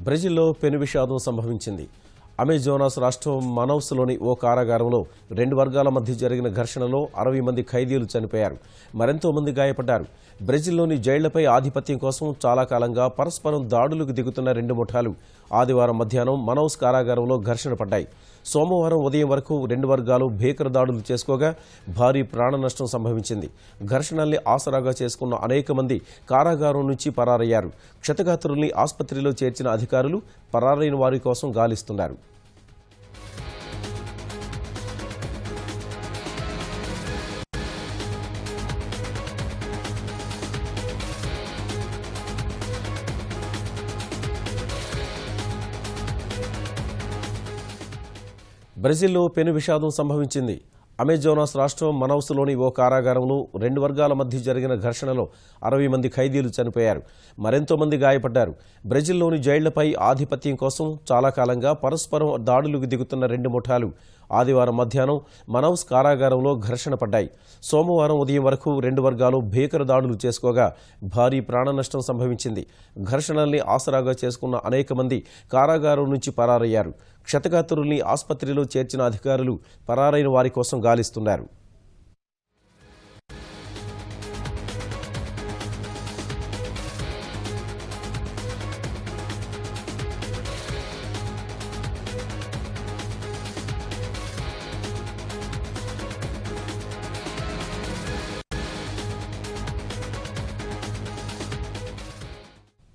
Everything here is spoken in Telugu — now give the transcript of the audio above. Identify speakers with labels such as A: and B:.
A: బ్రెజిల్లో పెను విషాదం సంభవించింది. అమెజోనాస్ రాష్ట్రం మనౌస్లోని ఓ కారాగారంలో రెండు వర్గాల మధ్య జరిగిన ఘర్షణలో 60 మంది ఖైదీలు చనిపోయారు. మరెంతో మంది గాయపడ్డారు. బ్రెజిల్లోని జైళ్లపై ఆధిపత్యం కోసం చాలా కాలంగా పరస్పరం దాడులకు దిగుతున్న రెండు ముఠాలు ఆదివారం మధ్యాహ్నం మనౌస్ కారాగారంలో ఘర్షణ పడ్డాయి. సోమవారం ఉదయం వరకు రెండు వర్గాలు భీకర దాడులు చేసుకోగా భారీ ప్రాణ నష్టం సంభవించింది. ఘర్షణల్ని ఆసరాగా చేసుకున్న అనేక మంది కారాగారం నుంచి పరారయ్యారు. క్షతగాత్రుల్ని ఆసుపత్రిలో చేర్చిన అధికారులు పరారైన వారి కోసం గాలిస్తున్నారు. బ్రెజిల్లో పెను విషాదం సంభవించింది. అమెజోనాస్ రాష్ట్రం మనౌస్లోని ఓ కారాగారంలో రెండు వర్గాల మధ్య జరిగిన ఘర్షణలో 60 మంది ఖైదీలు చనిపోయారు. మరెంతో మంది గాయపడ్డారు. బ్రెజిల్లోని జైళ్లపై ఆధిపత్యం కోసం చాలా కాలంగా పరస్పరం దాడులకు దిగుతున్న రెండు ముఠాలు ఆదివారం మధ్యాహ్నం మనౌస్ కారాగారంలో ఘర్షణ పడ్డాయి. సోమవారం ఉదయం వరకు రెండు వర్గాలు భీకర దాడులు చేసుకోగా భారీ ప్రాణ నష్టం సంభవించింది. ఘర్షణల్ని ఆసరాగా చేసుకున్న అనేక మంది కారాగారం నుంచి పరారయ్యారు. క్షతగాత్రుల్ని ఆసుపత్రిలో చేర్చిన అధికారులు పరారైన వారి కోసం గాలిస్తున్నారు.